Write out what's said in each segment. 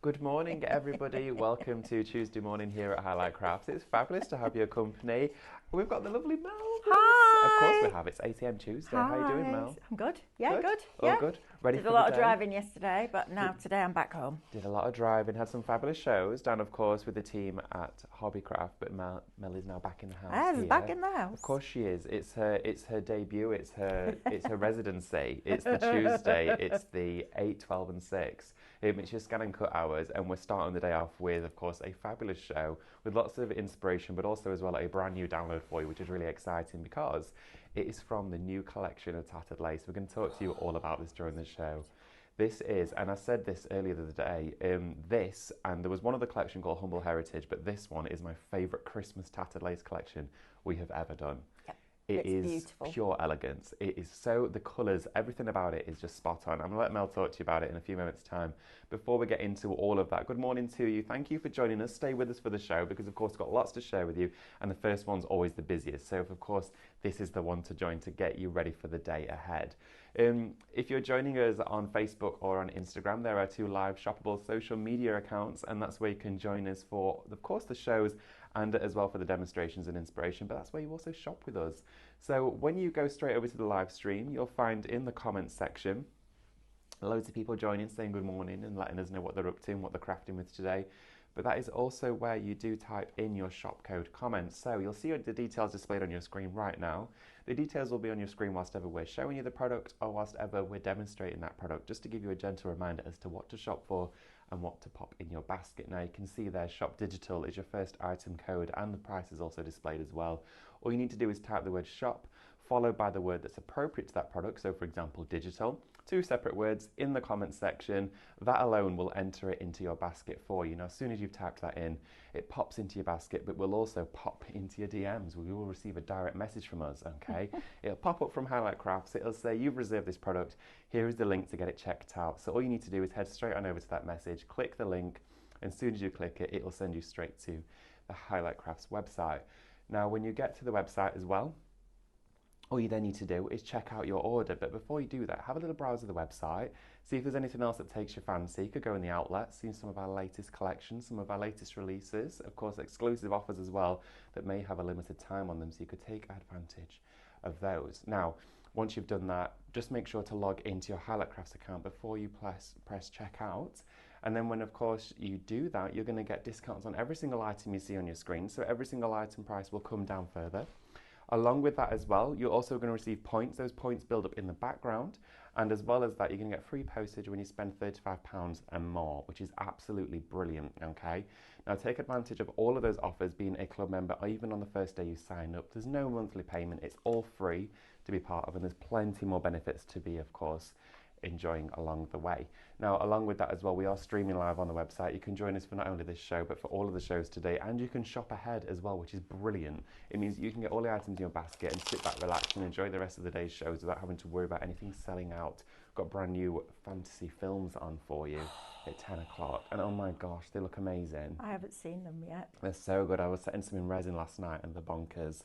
Good morning, everybody. Welcome to Tuesday morning here at Highlight Crafts. It's fabulous to have your company. We've got the lovely Mel with us. Of course we Hi. have. It's 8 a.m. Tuesday. Hi. How are you doing, Mel? I'm good. Yeah, good. All Yeah. good. Ready Did for a lot the of day? driving yesterday, but now today I'm back home. Did a lot of driving, had some fabulous shows done, of course, with the team at Hobbycraft, but Mel is now back in the house I'm here. back in the house. Of course she is. It's her debut, it's her residency. It's the Tuesday, it's the 8, 12 and 6. It's your scan and cut hours, and we're starting the day off with, of course, a fabulous show with lots of inspiration, but also as well a brand new download for you, which is really exciting because it is from the new collection of Tattered Lace. We're going to talk to you all about this during the show. This is, and I said this earlier the other day, this, and there was one other collection called Humble Heritage, but this one is my favourite Christmas Tattered Lace collection we have ever done. Yep. It is beautiful. Pure elegance. It is so, the colours, everything about it is just spot on. I'm going to let Mel talk to you about it in a few moments' time. Before we get into all of that, good morning to you. Thank you for joining us. Stay with us for the show because, of course, we've got lots to share with you. And the first one's always the busiest. So, of course, this is the one to join to get you ready for the day ahead. If you're joining us on Facebook or on Instagram, there are 2 live shoppable social media accounts, and that's where you can join us for, of course, the shows and as well for the demonstrations and inspiration, but that's where you also shop with us. So when you go straight over to the live stream, you'll find in the comments section loads of people joining, saying good morning and letting us know what they're up to and what they're crafting with today. But that is also where you do type in your shop code comments. So you'll see the details displayed on your screen right now. The details will be on your screen whilst ever we're showing you the product or whilst ever we're demonstrating that product, just to give you a gentle reminder as to what to shop for and what to pop in your basket. Now you can see there, Shop Digital is your first item code and the price is also displayed as well. All you need to do is type the word shop followed by the word that's appropriate to that product. So for example, digital, 2 separate words in the comments section. That alone will enter it into your basket for you. Now, as soon as you've typed that in, it pops into your basket, but will also pop into your DMs. We will receive a direct message from us, okay? It'll pop up from Highlight Crafts. It'll say, you've reserved this product. Here is the link to get it checked out. So all you need to do is head straight on over to that message, click the link, and as soon as you click it, it will send you straight to the Highlight Crafts website. Now, when you get to the website as well, all you then need to do is check out your order. But before you do that, have a little browse of the website, see if there's anything else that takes your fancy. You could go in the outlet, see some of our latest collections, some of our latest releases, of course exclusive offers as well that may have a limited time on them, so you could take advantage of those. Now, once you've done that, just make sure to log into your Highlight Crafts account before you press checkout. And then when, of course, you do that, you're going to get discounts on every single item you see on your screen. So every single item price will come down further. Along with that as well, you're also going to receive points. Those points build up in the background. And as well as that, you're going to get free postage when you spend £35 and more, which is absolutely brilliant, okay? Now take advantage of all of those offers being a club member, or even on the first day you sign up. There's no monthly payment. It's all free to be part of, and there's plenty more benefits to be, of course, enjoying along the way. Now, along with that as well, we are streaming live on the website. You can join us for not only this show, but for all of the shows today, and you can shop ahead as well, which is brilliant. It means you can get all the items in your basket and sit back, relax, and enjoy the rest of the day's shows without having to worry about anything selling out. Got brand new fantasy films on for you at 10 o'clock, and oh my gosh, they look amazing. I haven't seen them yet. They're so good. I was setting some in resin last night, and they're bonkers.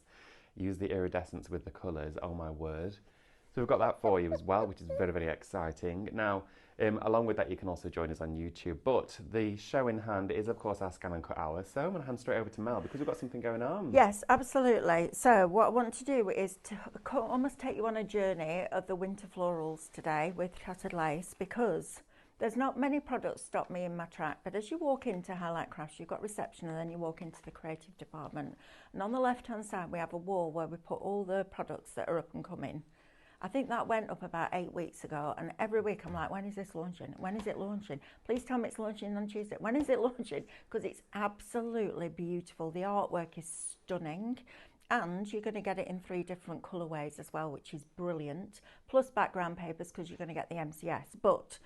Use the iridescence with the colours, oh my word. So we've got that for you as well, which is very, very exciting. Now, along with that, you can also join us on YouTube. But the show in hand is, of course, our Scan and Cut hour. So I'm going to hand straight over to Mel because we've got something going on. Yes, absolutely. So what I want to do is to almost take you on a journey of the winter florals today with Tattered Lace, because there's not many products stop me in my track, but as you walk into Highlight Crafts, you've got reception and then you walk into the creative department. And on the left-hand side, we have a wall where we put all the products that are up and coming. I think that went up about 8 weeks ago, and every week I'm like, when is this launching? When is it launching? Please tell me it's launching on Tuesday. When is it launching? Because it's absolutely beautiful. The artwork is stunning, and you're going to get it in 3 different colourways as well, which is brilliant, plus background papers because you're going to get the MCS. But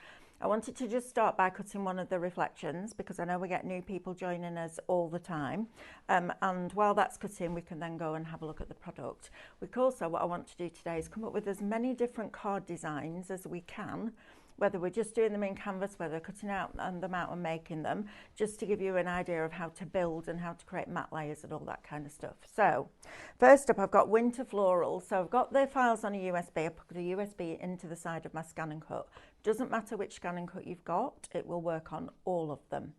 I wanted to just start by cutting one of the reflections because I know we get new people joining us all the time. And while that's cutting, we can then go and have a look at the product. We can also, what I want to do today is come up with as many different card designs as we can whether we're just doing them in canvas, whether we're cutting them out and making them, just to give you an idea of how to build and how to create matte layers and all that kind of stuff. So first up, I've got Winter Florals. So I've got the files on a USB. I put a USB into the side of my ScanNCut. Doesn't matter which ScanNCut you've got, it will work on all of them.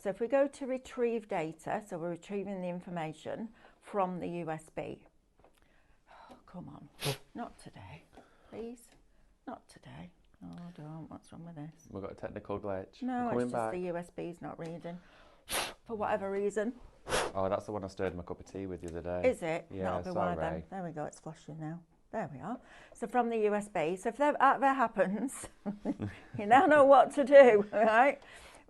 So if we go to retrieve data, so we're retrieving the information from the USB. Oh, come on, not today, please, not today. Oh, don't, what's wrong with this? We've got a technical glitch. No, it's just the USB's not reading, for whatever reason. Oh, that's the one I stirred my cup of tea with the other day. Is it? Yeah, That'll be why sorry. then. There we go, it's flashing now. There we are. So from the USB, so if that happens, you now know what to do, right?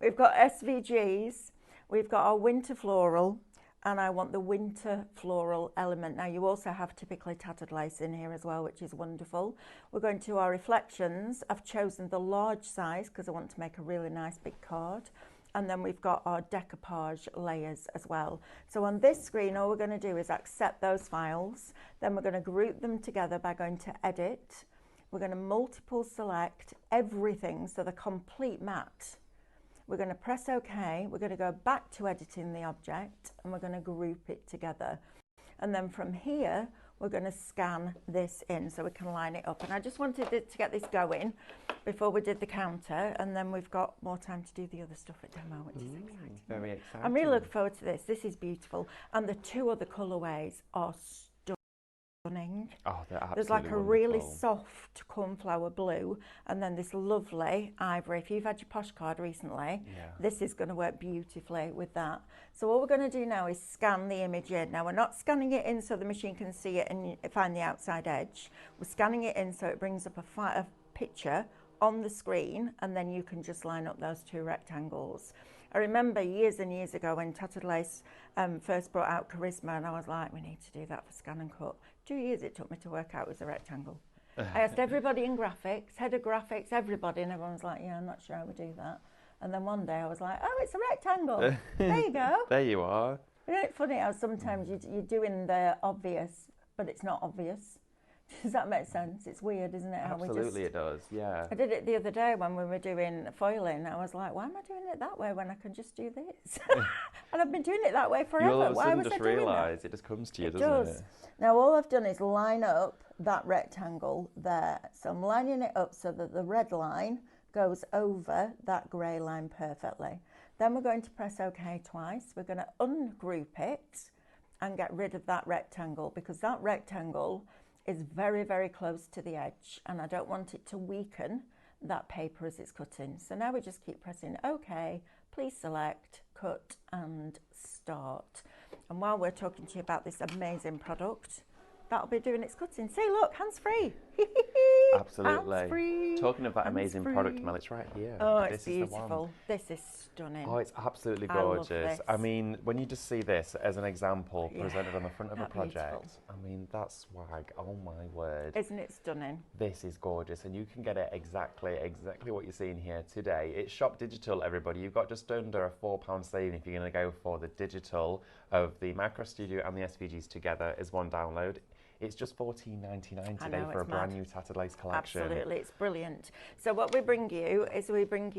We've got SVGs, we've got our winter floral, and I want the winter floral element. Now you also have typically tattered lace in here as well, which is wonderful. We're going to our reflections. I've chosen the large size because I want to make a really nice big card. And then we've got our decoupage layers as well. So on this screen, all we're going to do is accept those files. Then we're going to group them together by going to edit. We're going to multiple select everything, so the complete matte. We're going to press OK. We're going to go back to editing the object and we're going to group it together. And then from here, we're going to scan this in so we can line it up. And I just wanted to get this going before we did the counter, and then we've got more time to do the other stuff at demo, which is exciting. Very exciting. I'm really looking forward to this. This is beautiful. And the two other colourways are stunning. Oh, they're absolutely There's like a wonderful. really soft cornflower blue, and then this lovely ivory. If you've had your posh card recently, this is going to work beautifully with that. So all we're going to do now is scan the image in. Now we're not scanning it in so the machine can see it and find the outside edge. We're scanning it in so it brings up a picture on the screen, and then you can just line up those two rectangles. I remember years and years ago when Tattered Lace first brought out Charisma, and I was like, we need to do that for ScanNCut. 2 years it took me to work out it was a rectangle. I asked everybody in graphics, head of graphics, everybody, and everyone was like, yeah, I'm not sure how we do that. And then one day I was like, oh, it's a rectangle. There you go. There you are. Isn't it funny how sometimes you're doing the obvious, but it's not obvious? Does that make sense? It's weird, isn't it? How Absolutely it does, yeah. I did it the other day when we were doing foiling. I was like, why am I doing it that way when I can just do this? And I've been doing it that way forever. You'll all of a Why sudden was I just doing realise that? it just comes to you, It doesn't does. it? Now all I've done is line up that rectangle there. So I'm lining it up so that the red line goes over that grey line perfectly. Then we're going to press OK twice. We're going to ungroup it and get rid of that rectangle, because that rectangle is very, very close to the edge, and I don't want it to weaken that paper as it's cutting. So now we just keep pressing OK, please select, cut and start. And while we're talking to you about this amazing product, that'll be doing its cutting. See, look, hands-free. Absolutely. Hands-free. Talking of that amazing product, Hands-free. Mel, it's right here. Oh, it's This is the one. beautiful. This is stunning. Oh, it's absolutely I love gorgeous. this. I mean, when you just see this as an example Yeah, presented on the front of a that project, beautiful. I mean, that's swag. Oh my word. Isn't it stunning? This is gorgeous, and you can get it exactly what you're seeing here today. It's shop digital, everybody. You've got just under a £4 saving if you're going to go for the digital of the Macro Studio and the SVGs together as one download. It's just $14.99 today for a brand new Tattered Lace collection. Absolutely, it's brilliant. So what we bring you is we're bringing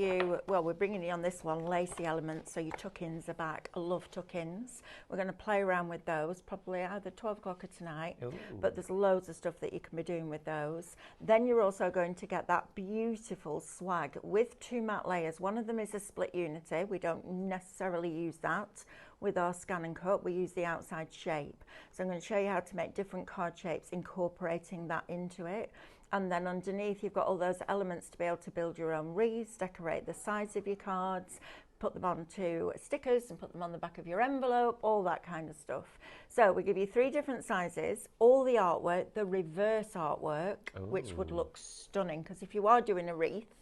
you on this one lacy elements, so your tuck-ins are back. I love tuck-ins. We're going to play around with those, probably either 12 o'clock or tonight, but there's loads of stuff that you can be doing with those. Then you're also going to get that beautiful swag with two matte layers. One of them is a split unity. We don't necessarily use that with our ScanNCut. We use the outside shape. So I'm going to show you how to make different card shapes, incorporating that into it. And then underneath you've got all those elements to be able to build your own wreaths, decorate the sides of your cards, put them onto stickers and put them on the back of your envelope, all that kind of stuff. So we give you 3 different sizes, all the artwork, the reverse artwork, which would look stunning, because if you are doing a wreath,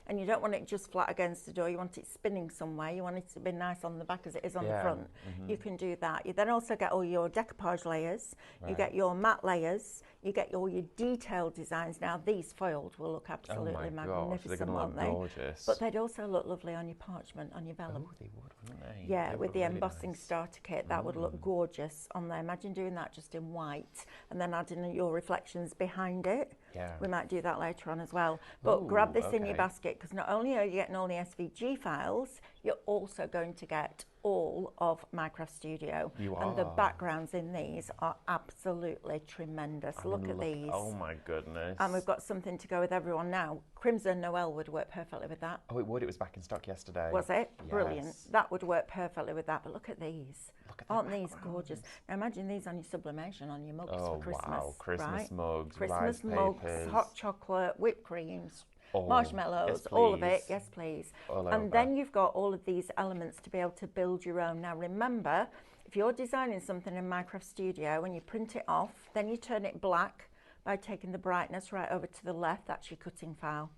and you don't want it just flat against the door, you want it spinning somewhere, you want it to be nice on the back as it is on the front, you can do that. You then also get all your decoupage layers, you get your matte layers, you get all your detailed designs. Now these foiled will look absolutely magnificent, won't they? Gorgeous. But they'd also look lovely on your parchment, on your vellum. Oh, they would, wouldn't they? Yeah, They with would the really embossing nice. starter kit, that would look gorgeous on there. Imagine doing that just in white and then adding your reflections behind it. Yeah. We might do that later on as well. But grab this in your okay. basket, because not only are you getting all the SVG files, you're also going to get all of Minecraft Studio. You And the are. backgrounds in these are absolutely tremendous. Look at these. Oh my goodness. And we've got something to go with everyone now. Crimson Noel would work perfectly with that. Oh, it would. It was back in stock yesterday. Was it? Yes. Brilliant. That would work perfectly with that. But look at these. Look at the Aren't these backgrounds. gorgeous? Now imagine these on your sublimation, on your mugs Oh, for Christmas. wow. Christmas right? mugs, Christmas rice mugs, papers. hot chocolate, whipped creams, Oh, marshmallows, yes, all of it. please. Yes, please. All And over. then you've got all of these elements to be able to build your own. Now remember, if you're designing something in Minecraft Studio, when you print it off, then you turn it black by taking the brightness right over to the left. That's your cutting file.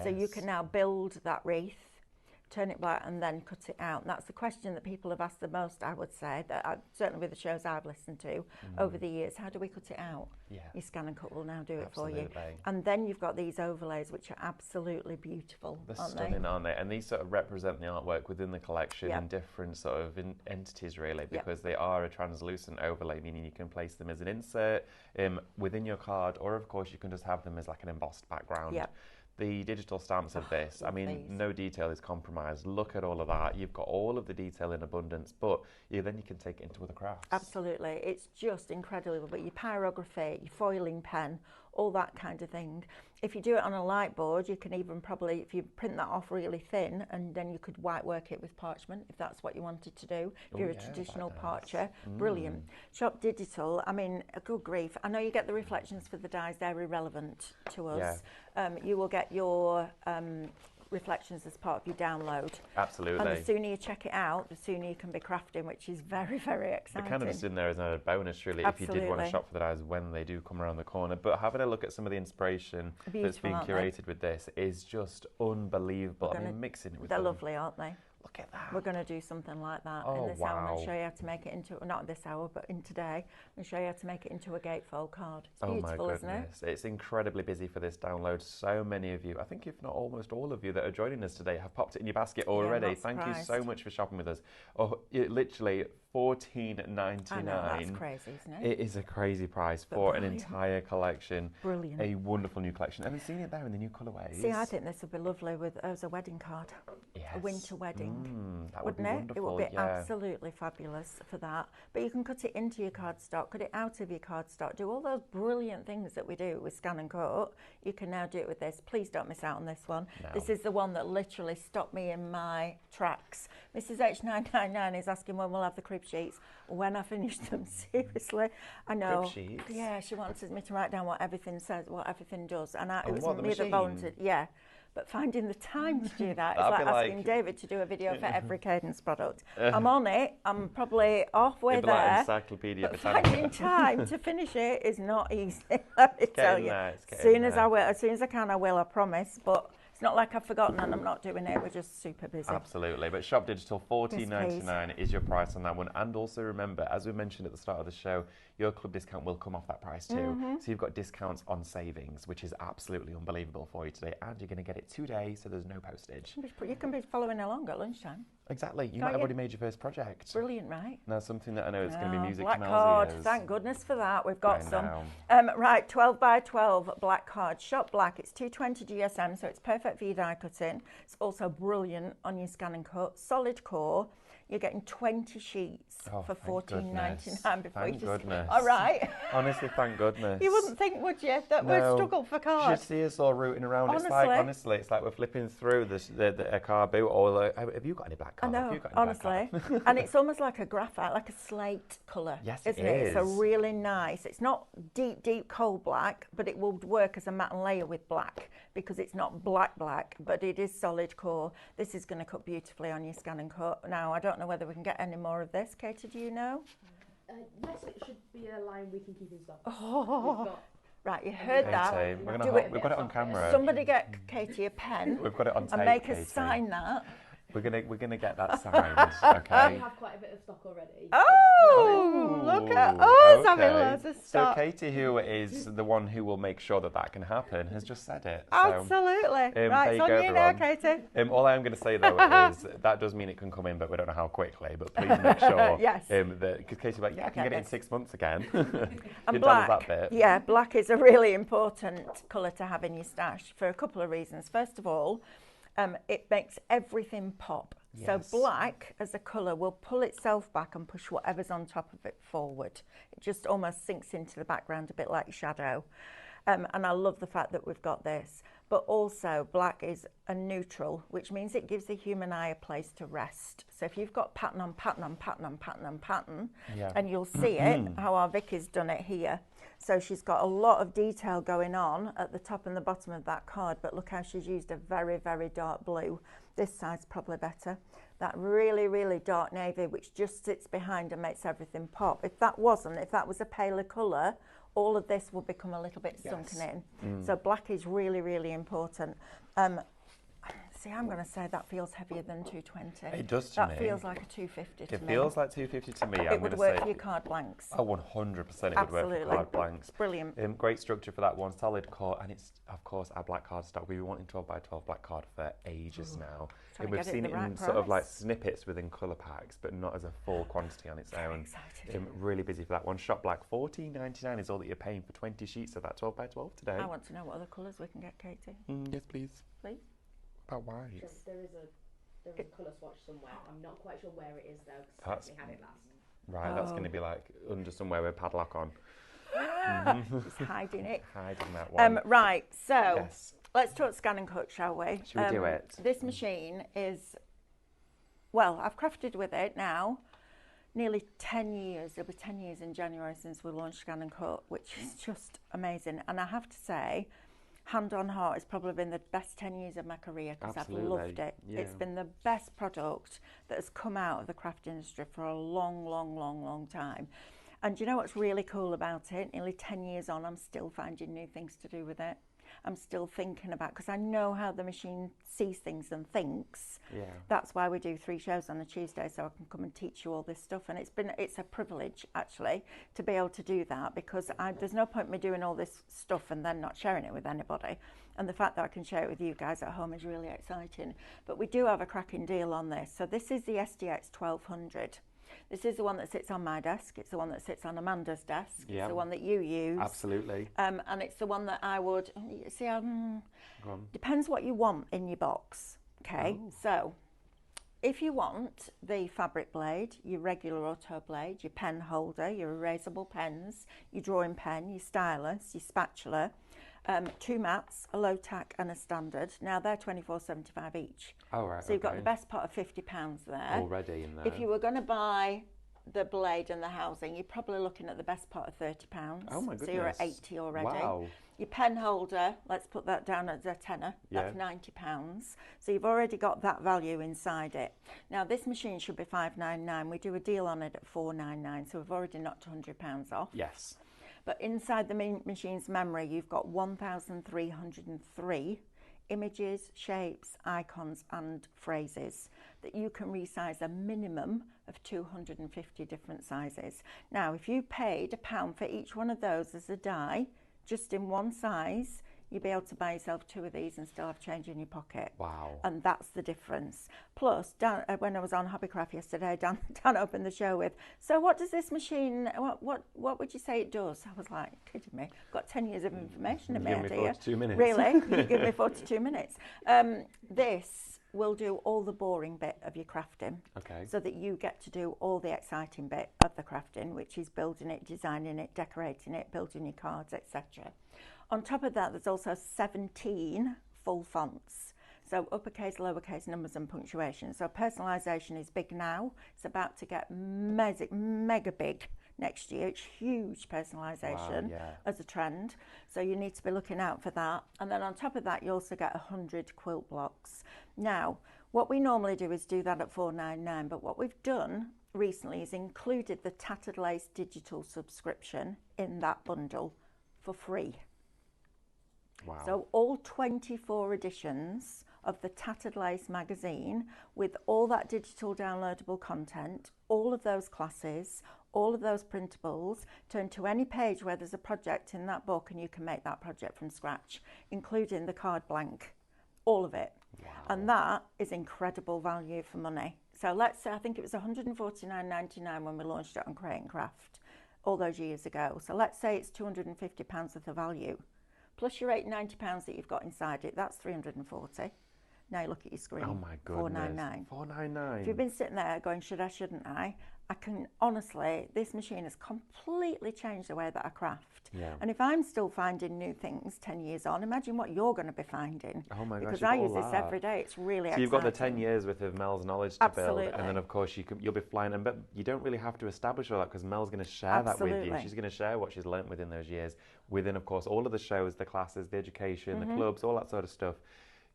So you Yes. can now build that wreath, turn it black, and then cut it out. And that's the question that people have asked the most, I would say, certainly with the shows I've listened to over the years. How do we cut it out? Yeah. Your ScanNCut will now do it for you. Absolutely. And then you've got these overlays, which are absolutely beautiful, They're aren't stunning, they? aren't they? And these sort of represent the artwork within the collection Yep. in different sort of entities, really, Yep. because they are a translucent overlay, meaning you can place them as an insert within your card, or of course you can just have them as like an embossed background. Yep. The digital stamps of this, I love mean, these. no detail is compromised. Look at all of that. You've got all of the detail in abundance, but then you can take it into other crafts. Absolutely. It's just incredible. But your pyrography, your foiling pen, all that kind of thing. If you do it on a light board, you can even probably, if you print that off really thin, and then you could white work it with parchment, if that's what you wanted to do. If you're a traditional parcher, brilliant. Shop Digital, I mean, good grief. I know you get the reflections for the dies, they're irrelevant to us. You will get your reflections as part of your download. Absolutely. And the sooner you check it out, the sooner you can be crafting, which is very, very exciting. They're kind of just in there as a bonus, really, if you did want to Absolutely. shop for the dies when they do come around the corner. But having a look at some of the inspiration that's Beautiful, been aren't they? curated with this is just unbelievable. I mean, mixing it with They're them. lovely, aren't they? Look at that. We're going to do something like that Oh, in this hour. I'm going wow. to show you how to make it into, not this hour, but in today. I'm going to show you how to make it into a gatefold card. It's Oh beautiful, my isn't it? goodness. It's incredibly busy for this download. So many of you, I think if not almost all of you that are joining us today have popped it in your basket already. not Thank you so surprised. much for shopping with us. Oh, literally $14.99. I know, that's crazy, isn't it? It is a crazy price But for an brilliant. entire collection. Brilliant. A wonderful new collection. Haven't seen it there in the new colourways. See, I think this would be lovely with as a wedding card. Yes. A winter wedding. That would Wouldn't be it? wonderful. It would be yeah. absolutely fabulous for that. But you can cut it into your cardstock, cut it out of your cardstock, do all those brilliant things that we do with ScanNCut. You can now do it with this. Please don't miss out on this one. No. This is the one that literally stopped me in my tracks. Mrs. H999 is asking when we'll have the crib sheets. When I finish them, seriously. I know. Crib sheets? Yeah, she wants me to write down what everything says, what everything does. And it Oh, was what, the me that machine? volunteered. Yeah. But finding the time to do that is That'd like be asking like- David to do a video for every Cadence product. I'm on it. I'm probably halfway It'd be like there. Encyclopedia But Britannica. finding time to finish it is not easy. Let me tell getting you. there, it's As getting soon as there. I will, as soon as I can, I will. I promise. But it's not like I've forgotten and I'm not doing it. We're just super busy. Absolutely, but Shop Digital $14.99 is your price on that one. And also remember, as we mentioned at the start of the show, your club discount will come off that price too. Mm-hmm. So you've got discounts on savings, which is absolutely unbelievable for you today. And you're going to get it today, so there's no postage. You can be following along at lunchtime. Exactly. You Can't might have you? already made your first project. Brilliant, right? Now, something that I know is going to be music black to card. Mel's ears. Thank goodness for that. We've got I some. know. Right, 12 by 12 black card. Shop black. It's 220 GSM, so it's perfect for your die cutting. It's also brilliant on your ScanNCut. Solid core. You're getting 20 sheets Oh, for thank goodness. $14.99 before Thank you just. goodness. All right. Honestly, thank goodness. You wouldn't think, would you, that we'd No. struggle for You cards? should see us all rooting around. Honestly. It's like we're flipping through a car boot. Or like, have you got any black I card? Have know, you got any black honestly. card? And it's almost like a graphite, like a slate colour. Yes, it isn't it? It's a is. really nice, it's not deep, deep coal black, but it will work as a matte layer with black because it's not black, but it is solid core. This is going to cut beautifully on your ScanNCut. Now, I don't know whether we can get any more of this. Katie, do you know? Yes, it should be a line we can keep in stock. Oh, We've got right, you heard that. Katie, Do it. we've got it on camera. Somebody get Katie a pen We've got it on tape, and make Katie. us sign that. We're gonna get that signed, We okay? have quite a bit of stock already. Oh, look at us having loads of So stock. Katie, who is the one who will make sure that that can happen, has just said it. So, Absolutely. there Right, you it's on go, you now, everyone. Katie. All I am going to say though is that does mean it can come in, but we don't know how quickly. But please make sure Yes. that because Katie's like, yeah, I can Get get it in this. 6 months again. And Didn't tell us black, that bit. yeah, black is a really important colour to have in your stash for a couple of reasons. First of all, it makes everything pop. Yes. So black as a colour will pull itself back and push whatever's on top of it forward. It just almost sinks into the background a bit like shadow. And I love the fact that we've got this. But also black is a neutral, which means it gives the human eye a place to rest. So if you've got pattern on pattern on pattern on pattern on pattern, Yeah. and you'll see it, how our Vicky's done it here. So she's got a lot of detail going on at the top and the bottom of that card, but look how she's used a very, very dark blue. This side's probably better. That really, really dark navy, which just sits behind and makes everything pop. If that was a paler colour, all of this will become a little bit sunken in. So black is really, really important. See, I'm going to say that feels heavier than 220. It does to me. That feels like a 250 to It me. feels like 250 to me. It would work for your card blanks. Oh, 100% it would work Absolutely. for card blanks. Brilliant. Great structure for that one, solid cut, and it's of course our black card stock. We've been wanting 12 by 12 black card for ages now. Trying to We've get it seen at it the in right sort of like price. snippets within colour packs, but not as a full quantity on its own. excited. Really busy for that one. Shop black, $14.99 is all that you're paying for 20 sheets of that 12 by 12 today. I want to know what other colours we can get, Katie. Yes, please. Please. About white. There is a colour swatch somewhere. I'm not quite sure where it is though, That's- because we had it last. Right, that's going to be like under somewhere with a padlock on. Just hiding it. Hiding that one. Right, so Yes. let's talk ScanNCut, shall we? Should we do it? This machine is, well, I've crafted with it now nearly 10 years. It'll be 10 years in January since we launched ScanNCut, which is just amazing. And I have to say, hand on heart, it's probably been the best 10 years of my career because I've Absolutely, loved it. yeah. It's been the best product that has come out of the craft industry for a long, long, long, long time. And do you know what's really cool about it? Nearly 10 years on, I'm still finding new things to do with it. I'm still thinking about, because I know how the machine sees things and thinks. Yeah. That's why we do 3 shows on a Tuesday, so I can come and teach you all this stuff. And it's a privilege, actually, to be able to do that, because there's no point me doing all this stuff and then not sharing it with anybody. And the fact that I can share it with you guys at home is really exciting. But we do have a cracking deal on this. So this is the SDX 1200. This is the one that sits on my desk. It's the one that sits on Amanda's desk. Yeah. It's the one that you use. Absolutely. And it's the one that I would, see, Go on. depends what you want in your box. Okay, Oh. so if you want the fabric blade, your regular auto blade, your pen holder, your erasable pens, your drawing pen, your stylus, your spatula, 2 mats, a low tack and a standard. Now they're $24.75 each. Oh, right. So you've got okay. the best part of £50 there. Already in there. If you were going to buy the blade and the housing, you're probably looking at the best part of £30. Oh my So you're at goodness. 80 already. Wow. Your pen holder, let's put that down as a tenner, that's Yeah. £90. So you've already got that value inside it. Now this machine should be $599. We do a deal on it at $499, so we've already knocked £100 off. Yes. But inside the machine's memory, you've got 1,303 images, shapes, icons and phrases that you can resize a minimum of 250 different sizes. Now, if you paid £1 for each one of those as a die, just in one size, you'd be able to buy yourself 2 of these and still have change in your pocket. Wow. And that's the difference. Plus, Dan, when I was on Hobbycraft yesterday, Dan opened the show with, so what does this machine, what would you say it does? I was like, kidding me? Got 10 years of information in Give me, me do you? 42 minutes. Really? You give me 42 minutes. This will do all the boring bit of your crafting. Okay. So that you get to do all the exciting bit of the crafting, which is building it, designing it, decorating it, building your cards, etc. On top of that, there's also 17 full fonts. So uppercase, lowercase, numbers and punctuation. So personalisation is big now. It's about to get mega big next year. It's huge personalisation as a trend. So you need to be looking out for that. And then on top of that, you also get 100 quilt blocks. Now, what we normally do is do that at $499. But what we've done recently is included the Tattered Lace digital subscription in that bundle for free. Wow. So all 24 editions of the Tattered Lace magazine with all that digital downloadable content, all of those classes, all of those printables. Turn to any page where there's a project in that book and you can make that project from scratch, including the card blank, all of it. Wow. And that is incredible value for money. So let's say, I think it was £149.99 when we launched it on Create and Craft all those years ago. So let's say it's £250 worth of value, plus your £90 that you've got inside it, that's £340. Now you look at your screen. Oh my goodness. £499. £499. If you've been sitting there going, should I, shouldn't I can honestly, this machine has completely changed the way that I craft. Yeah. And if I'm still finding new things 10 years on, imagine what you're going to be finding. Oh my gosh. Because I use this every day. It's really exciting. So you've got the 10 years worth of Mel's knowledge to Absolutely. build, and then of course you'll be flying, but you don't really have to establish all that because Mel's going to share that with you. Absolutely. She's going to share what she's learnt within those years, within of course all of the shows, the classes, the education, the clubs, all that sort of stuff.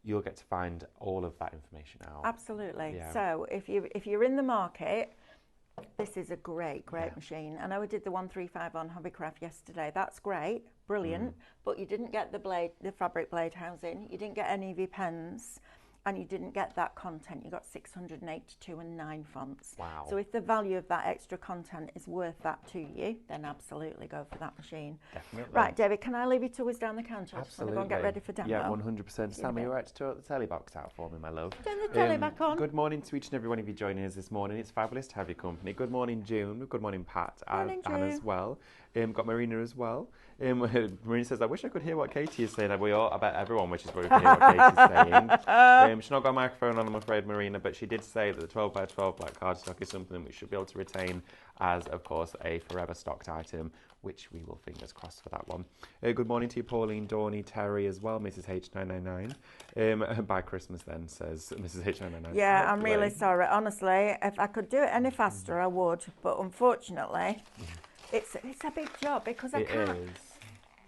You'll get to find all of that information out. Absolutely. Yeah. So if you're in the market, this is a great machine. I know we did the 135 on Hobbycraft yesterday. That's great, brilliant. But you didn't get the fabric blade housing. You didn't get any of your pens, and you didn't get that content. You got 682 and 9 fonts. Wow. So if the value of that extra content is worth that to you, then absolutely go for that machine. Definitely. Right, David, can I leave you to whiz down the counter? I just want Absolutely. to go and get ready for demo. Yeah, 100%. Sam, are you right to turn the telly box out for me, my love? Turn the telly back on. Good morning to each and every one of you joining us this morning. It's fabulous to have your company. Good morning, June. Good morning, Pat. Morning, Anne as June. well. Got Marina as well. Marina says, I wish I could hear what Katie is saying. I bet everyone wishes we could hear what Katie's saying. She's not got a microphone on, I'm afraid, Marina, but she did say that the 12 by 12 black cardstock is something we should be able to retain as, of course, a forever stocked item, which we will fingers crossed for that one. Good morning to you, Pauline, Dawny, Terry as well, Mrs. H999. By Christmas then, says Mrs. H999. Yeah, I'm really sorry. Honestly, if I could do it any faster, I would. But unfortunately, it's a big job because I can't. It is.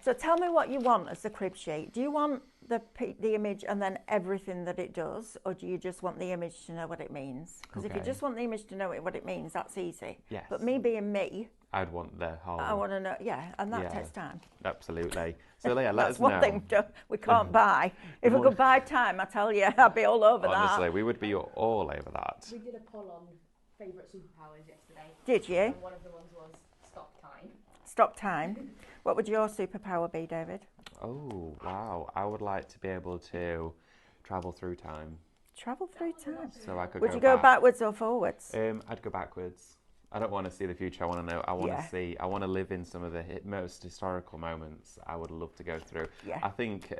So tell me what you want as the crib sheet. Do you want the image and then everything that it does, or do you just want the image to know what it means? Because if you Okay. just want the image to know what it means, that's easy. Yes. But me being me, I'd want the whole. I want to know, and that Yeah. takes time. Absolutely. So, Leah, let That's us know. one thing we can't buy. If we morning. could buy time, I tell you, I'd be all over Honestly, that. we would be all over that. We did a poll on favourite superpowers yesterday. Did you? And one of the ones was stop time. Stop time. What would your superpower be, David? Oh, wow. I would like to be able to travel through time. Travel through time. So I could Would you go backwards or forwards? I'd go backwards. I don't want to see the future. I want to know. I want Yeah. to see. I want to live in some of the most historical moments. I would love to go through. Yeah. I think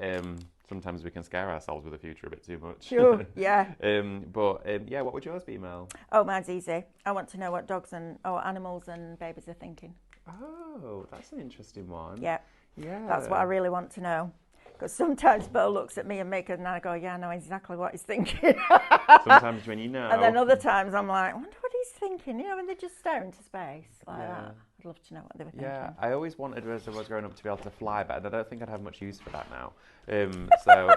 sometimes we can scare ourselves with the future a bit too much. Sure, yeah. Yeah. What would yours be, Mel? Oh, mine's easy. I want to know what animals and babies are thinking. Oh, that's an interesting one. Yeah, Yeah. that's what I really want to know. Because sometimes Bo looks at me and I go, yeah, I know exactly what he's thinking. Sometimes when you know. And then other times I'm like, I wonder what he's thinking. You know, when they just stare into space like that. I'd love to know what they were thinking. Yeah, I always wanted as I was growing up to be able to fly, but I don't think I'd have much use for that now. So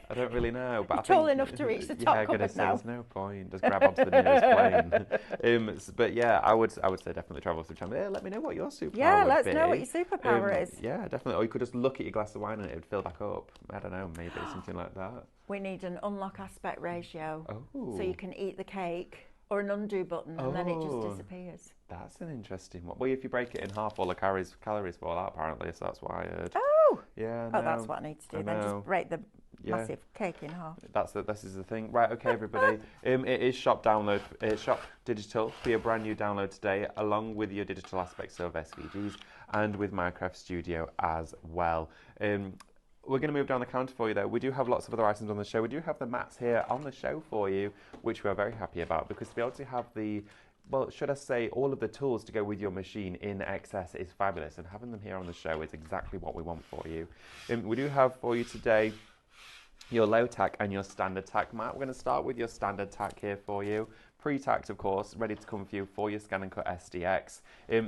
I don't really know. But You're I think, tall enough to reach the top cupboard cupboard now. There's no point. Just grab onto the nearest plane. But yeah, I would say definitely travel through time. Yeah, let me know what your superpower Yeah, would let's be. know what your superpower is. Yeah, definitely. Or you could just look at your glass of wine and it would fill back up. I don't know, maybe something like that. We need an unlock aspect ratio. Oh. So you can eat the cake, or an undo button, and then it just Oh. disappears. That's an interesting one. Well, if you break it in half, all the calories fall out, apparently, so that's what I heard. Oh! Yeah, Oh, that's what I need to do. I Then know. just break the Yeah. massive cake in half. This is the thing. Right, okay, everybody. It is shop download, shop digital for your brand new download today, along with your digital aspects of SVGs and with Minecraft Studio as well. We're going to move down the counter for you, though. We do have lots of other items on the show. We do have the mats here on the show for you, which we are very happy about, because to be able to have should I say, all of the tools to go with your machine in excess is fabulous, and having them here on the show is exactly what we want for you. We do have for you today your low tack and your standard tack mat. We're going to start with your standard tack here for you. pre-tacked, of course, ready to come for you for your ScanNCut SDX.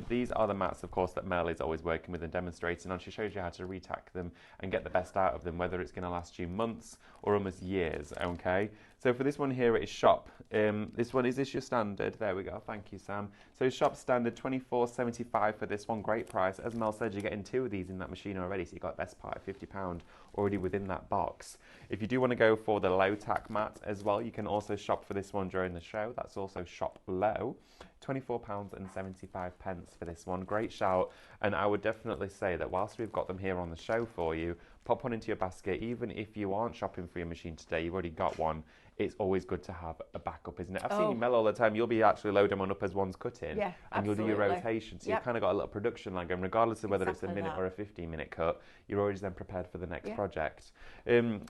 These are the mats, of course, that Mel is always working with and demonstrating on. She shows you how to retack them and get the best out of them, whether it's going to last you months or almost years, okay? So for this one here, it is shop. This one, is this your standard? There we go, thank you, Sam. So shop standard, $24.75 for this one, great price. As Mel said, you're getting 2 of these in that machine already, so you got best part of £50 already within that box. If you do want to go for the low tack mat as well, you can also shop for this one during the show. That's also shop low. £24.75 for this one. Great shout. And I would definitely say that whilst we've got them here on the show for you, pop one into your basket. Even if you aren't shopping for your machine today, you've already got one. It's always good to have a backup, isn't it? I've seen you, Mel, all the time. You'll be actually loading one up as one's cutting. Yeah, and absolutely. you'll do your rotation. So you've kind of got a little production line going, regardless of whether it's a minute or a 15-minute cut, you're always then prepared for the next project.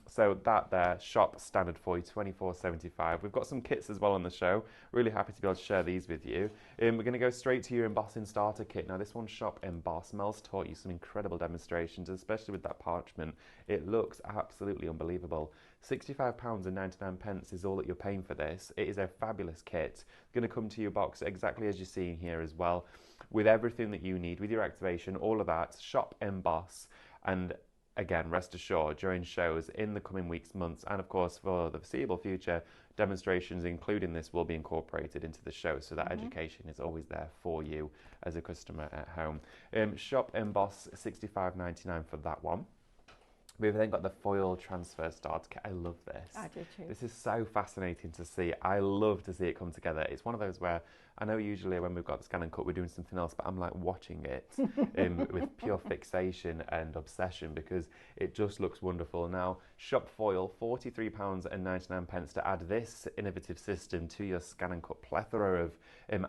So that there, shop standard for you, $24.75. We've got some kits as well on the show. Really happy to be able to share these with you. We're going to go straight to your embossing starter kit. Now this one's shop emboss. Mel's taught you some incredible demonstrations, especially with that parchment. It looks absolutely unbelievable. £65.99 is all that you're paying for this. It is a fabulous kit. It's going to come to your box exactly as you're seeing here as well, with everything that you need, with your activation, all of that. Shop emboss. And again, rest assured, during shows in the coming weeks, months, and of course for the foreseeable future, demonstrations including this will be incorporated into the show, so that education is always there for you as a customer at home. Shop emboss, $65.99 for that one. We've then got the foil transfer starter kit. I love this. I do too. This is so fascinating to see. I love to see it come together. It's one of those where I know usually when we've got the ScanNCut, we're doing something else, but I'm like watching it with pure fixation and obsession because it just looks wonderful. Now, shop foil, £43.99 to add this innovative system to your ScanNCut plethora of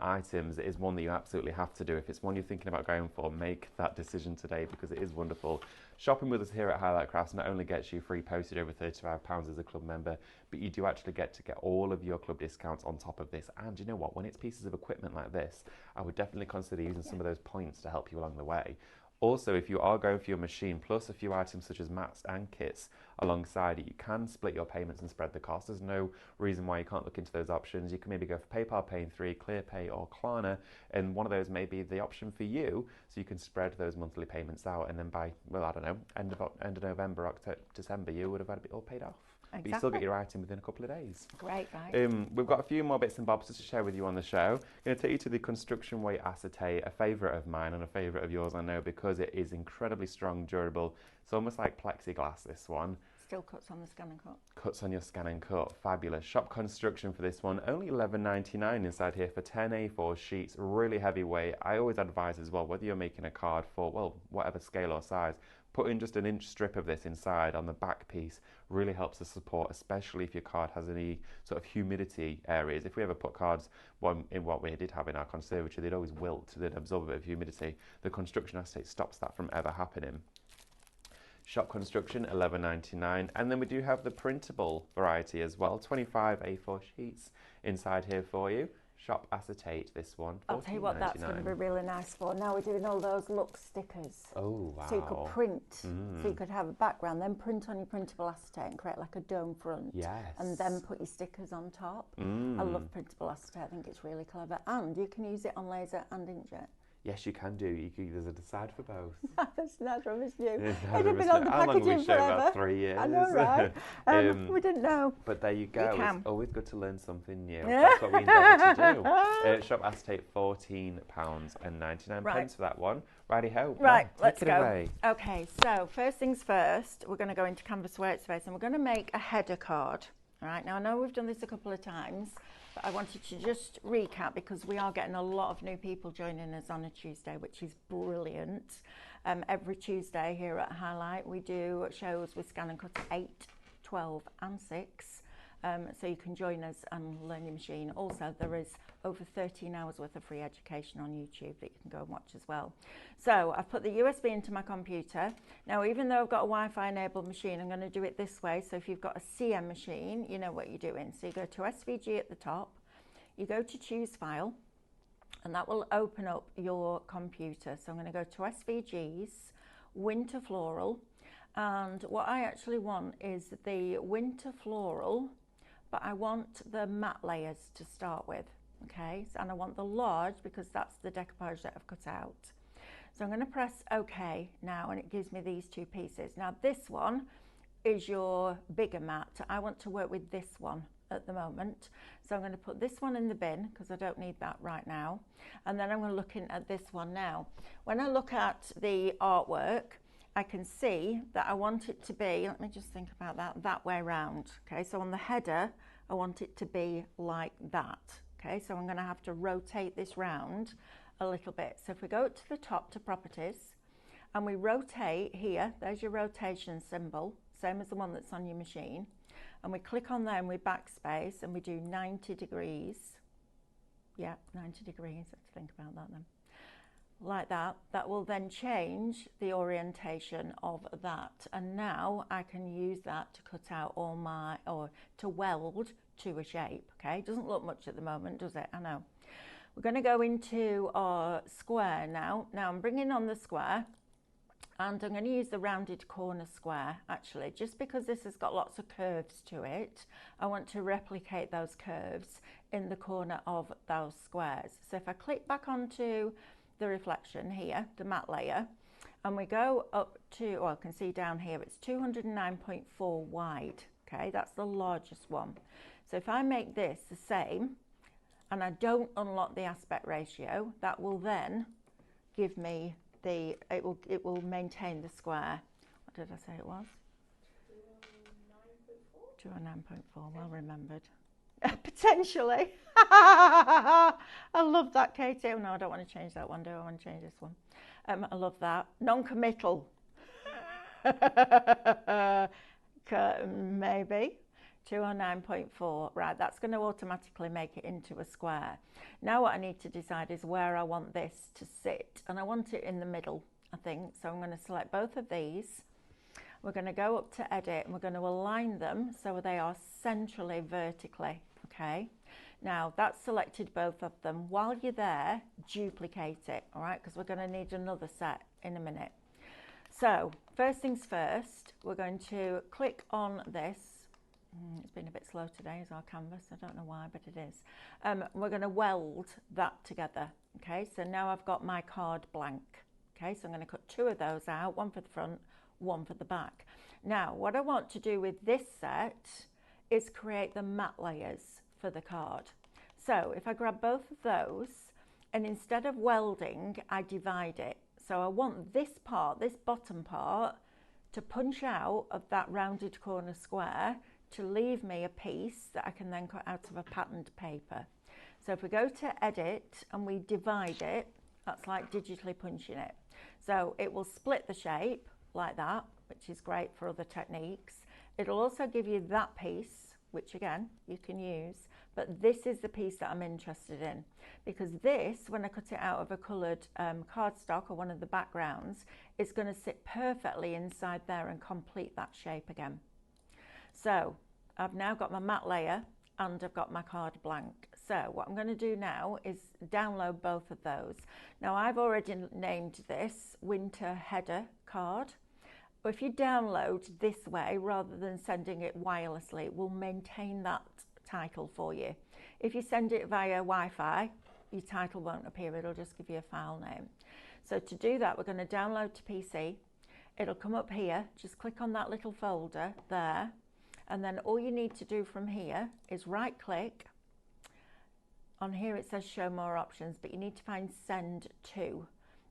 items. It is one that you absolutely have to do. If it's one you're thinking about going for, make that decision today because it is wonderful. Shopping with us here at Highlight Crafts not only gets you free postage over £35 as a club member, but you do actually get to get all of your club discounts on top of this. And you know what? When it's pieces of equipment like this, I would definitely consider using some of those points to help you along the way. Also, if you are going for your machine, plus a few items such as mats and kits alongside it, you can split your payments and spread the cost. There's no reason why you can't look into those options. You can maybe go for PayPal Pay in 3, ClearPay or Klarna, and one of those may be the option for you, so you can spread those monthly payments out, and then by, well, I don't know, end of November, October, December, you would have had it all paid off. Exactly. But you still get your item within a couple of days. Great, right. We've got a few more bits and bobs to share with you on the show. I'm going to take you to the construction weight acetate, a favourite of mine and a favourite of yours, I know, because it is incredibly strong, durable. It's almost like plexiglass, this one. Still cuts on the ScanNCut. Cuts on your ScanNCut, fabulous. Shop construction for this one, only $11.99 inside here for 10 A4 sheets, really heavyweight. I always advise as well, whether you're making a card for, well, whatever scale or size, put in just an inch strip of this inside on the back piece really helps to support, especially if your card has any sort of humidity areas. If we ever put cards in what we did have in our conservatory, they'd always wilt, they'd absorb a bit of humidity. The construction acetate stops that from ever happening. Shop construction, $11.99, and then we do have the printable variety as well, 25 A4 sheets inside here for you. Shop acetate, this one. I'll tell you what that's going to be really nice for. Now we're doing all those look stickers. Oh, wow. So you could print, so you could have a background, then print on your printable acetate and create like a dome front. Yes. And then put your stickers on top. I love printable acetate, I think it's really clever. And you can use it on laser and inkjet. Yes, you can do. There's a decide for both. That's neither of us knew. It had been on the How long have we packaging shown? forever. About 3 years. I know, right? We didn't know. But there you go. We can. It's always good to learn something new. That's what we endeavour to do. Shop acetate, £14.99 Right. for that one. Righty-ho. Right, let's take it go. away. Okay, so first things first, we're going to go into canvas workspace and we're going to make a header card. All right, now I know we've done this a couple of times, but I wanted to just recap because we are getting a lot of new people joining us on a Tuesday, which is brilliant. Every Tuesday here at Highlight, we do shows with ScanNCut at 8, 12 and 6. So you can join us and learn your machine. Also, there is over 13 hours worth of free education on YouTube that you can go and watch as well. So I've put the USB into my computer. Now, even though I've got a Wi-Fi enabled machine, I'm going to do it this way. So if you've got a CM machine, you know what you're doing. So you go to SVG at the top, you go to choose file, and that will open up your computer. So I'm going to go to SVG's Winter Floral, and what I actually want is the Winter Floral but I want the matte layers to start with, okay? And I want the large because that's the decoupage that I've cut out. So I'm going to press OK now, and it gives me these two pieces. Now this one is your bigger mat. I want to work with this one at the moment. So I'm going to put this one in the bin because I don't need that right now. And then I'm going to look in at this one now. When I look at the artwork, I can see that I want it to be, let me just think about that way round. Okay, so on the header, I want it to be like that. Okay, so I'm going to have to rotate this round a little bit. So if we go to the top to properties and we rotate here, there's your rotation symbol, same as the one that's on your machine. And we click on there and we backspace and we do 90 degrees. Yeah, 90 degrees, let's think about that then. Like that, that will then change the orientation of that. And now I can use that to cut out all my, or to weld to a shape, okay? It doesn't look much at the moment, does it? I know. We're going to go into our square now. Now I'm bringing on the square and I'm going to use the rounded corner square actually, just because this has got lots of curves to it. I want to replicate those curves in the corner of those squares. So if I click back onto the reflection here, the matte layer, and we go up to, well, I can see down here, it's 209.4 wide, okay? That's the largest one. So if I make this the same, and I don't unlock the aspect ratio, that will then give me the, it will maintain the square. What did I say it was? 209.4, well remembered. Potentially. I love that, Katie. Oh, no, I don't want to change that one, do I? I want to change this one. I love that. Non-committal. Maybe. 209.4. Right, that's going to automatically make it into a square. Now what I need to decide is where I want this to sit. And I want it in the middle, I think. So I'm going to select both of these. We're going to go up to edit and we're going to align them so they are centrally vertically. Okay, now that's selected both of them. While you're there, duplicate it, all right, because we're going to need another set in a minute. So first things first, we're going to click on this. It's been a bit slow today, is our canvas. I don't know why, but it is. We're going to weld that together. Okay, so now I've got my card blank. Okay, so I'm going to cut two of those out, one for the front, one for the back. Now, what I want to do with this set is create the matte layers for the card. So if I grab both of those and instead of welding, I divide it. So I want this part, this bottom part, to punch out of that rounded corner square to leave me a piece that I can then cut out of a patterned paper. So if we go to edit and we divide it, that's like digitally punching it. So it will split the shape like that, which is great for other techniques. It'll also give you that piece, which again, you can use, but this is the piece that I'm interested in, because this, when I cut it out of a coloured cardstock or one of the backgrounds, it's going to sit perfectly inside there and complete that shape again. So I've now got my matte layer and I've got my card blank. So what I'm going to do now is download both of those. Now I've already named this Winter Header card. If you download this way rather than sending it wirelessly, it will maintain that title for you. If you send it via Wi-Fi, your title won't appear, it'll just give you a file name. So to do that, we're going to download to PC. It'll come up here, just click on that little folder there, and then all you need to do from here is right click. On here it says show more options, but you need to find send to,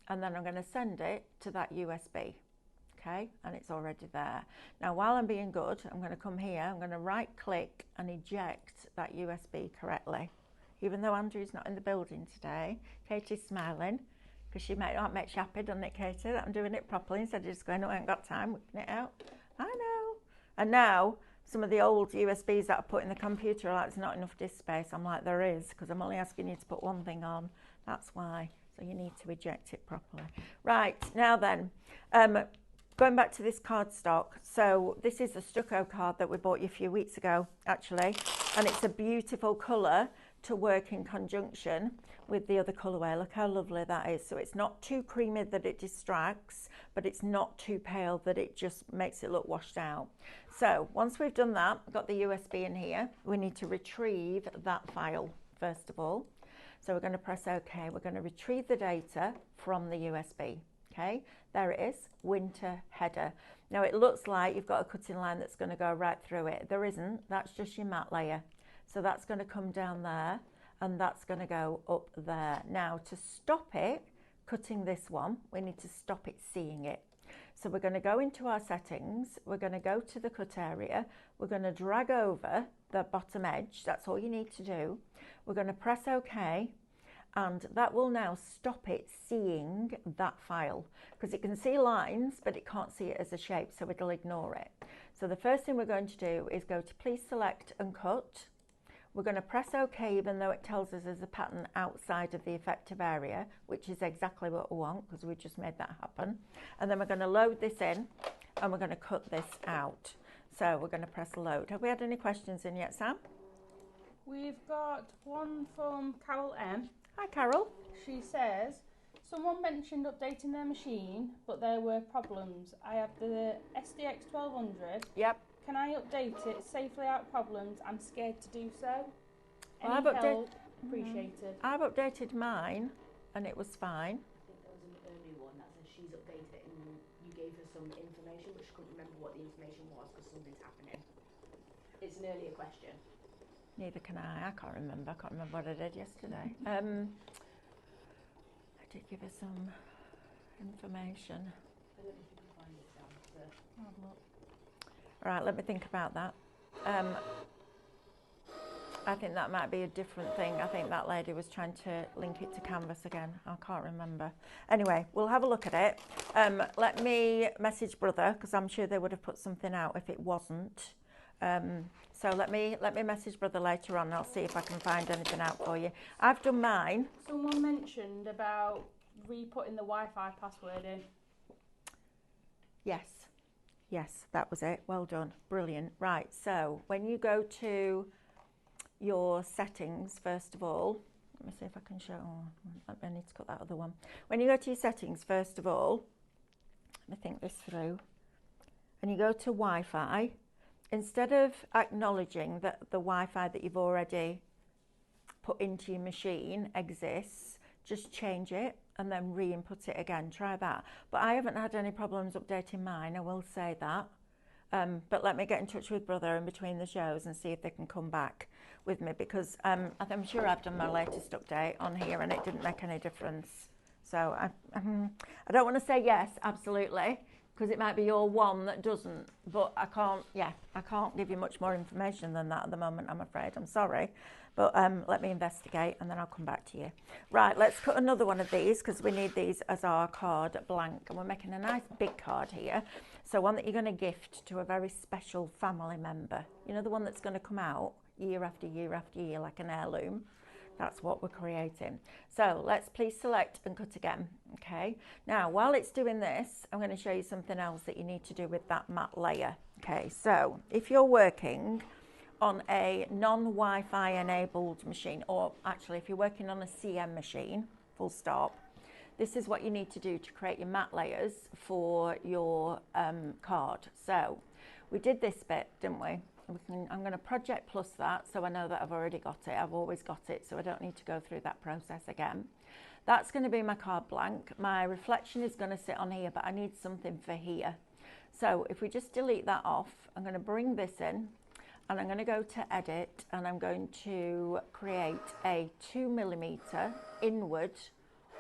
and then I'm going to send it to that USB. Okay, and it's already there. Now while I'm being good, I'm going to come here, I'm going to right click and eject that USB correctly. Even though Andrew's not in the building today, Katie's smiling because she might not make you happy, doesn't it, Katie, that I'm doing it properly instead of just going, oh, I ain't got time, whipping it out. I know. And now some of the old USBs that I put in the computer are like, there's not enough disk space. I'm like, there is, because I'm only asking you to put one thing on. That's why. So you need to eject it properly. Right, now then, going back to this cardstock, so this is a stucco card that we bought you a few weeks ago, actually, and it's a beautiful colour to work in conjunction with the other colourway. Look how lovely that is. So it's not too creamy that it distracts, but it's not too pale that it just makes it look washed out. So once we've done that, I've got the USB in here, we need to retrieve that file first of all. So we're going to press OK. We're going to retrieve the data from the USB. Okay, there it is, winter header. Now it looks like you've got a cutting line that's going to go right through it. There isn't, that's just your matte layer. So that's going to come down there and that's going to go up there. Now to stop it cutting this one, we need to stop it seeing it. So we're going to go into our settings, we're going to go to the cut area, we're going to drag over the bottom edge, that's all you need to do. We're going to press OK, and that will now stop it seeing that file, because it can see lines but it can't see it as a shape, so it'll ignore it. So the first thing we're going to do is go to please select and cut. We're going to press OK even though it tells us there's a pattern outside of the effective area, which is exactly what we want because we just made that happen. And then we're going to load this in and we're going to cut this out. So we're going to press load. Have we had any questions in yet, Sam? We've got one from Carol M. Hi, Carol. She says, someone mentioned updating their machine, but there were problems. I have the SDX 1200. Yep. Can I update it safely without problems? I'm scared to do so. Well, Any help appreciated. I've updated mine and it was fine. I think there was an early one that says she's updated it and you gave her some information, but she couldn't remember what the information was because something's happening. It's an earlier question. Neither can I can't remember. I can't remember what I did yesterday. I did give her some information. I don't know if you can find it down there. I'll have a look. Right, let me think about that. I think that might be a different thing. I think that lady was trying to link it to Canvas again. I can't remember. Anyway, we'll have a look at it. Let me message Brother, because I'm sure they would have put something out if it wasn't. So let me message Brother later on. I'll see if I can find anything out for you. I've done mine. Someone mentioned about re-putting the Wi-Fi password in. Yes, that was it. Well done. Brilliant. Right, so when you go to your settings, first of all, let me see if I can show. I need to cut that other one. When you go to your settings, first of all, let me think this through, and you go to Wi-Fi, instead of acknowledging that the Wi-Fi that you've already put into your machine exists, just change it and then re-input it again. Try that. But I haven't had any problems updating mine, I will say that. But let me get in touch with Brother in between the shows and see if they can come back with me, because I'm sure I've done my latest update on here and it didn't make any difference. So I don't want to say yes, absolutely, because it might be your one that doesn't, but I can't give you much more information than that at the moment, I'm afraid. I'm sorry, but let me investigate and then I'll come back to you. Right, let's cut another one of these because we need these as our card blank, and we're making a nice big card here. So one that you're going to gift to a very special family member. You know, the one that's going to come out year after year after year like an heirloom. That's what we're creating. So let's please select and cut again. Okay, now while it's doing this, I'm going to show you something else that you need to do with that matte layer. Okay, so if you're working on a non-Wi-Fi enabled machine, or actually if you're working on a CM machine, full stop, this is what you need to do to create your matte layers for your card. So we did this bit, didn't we? I'm going to project plus that, so I know that I've already got it. I've always got it, so I don't need to go through that process again. That's going to be my card blank. My reflection is going to sit on here, but I need something for here. So if we just delete that off, I'm going to bring this in, and I'm going to go to edit, and I'm going to create a 2mm inward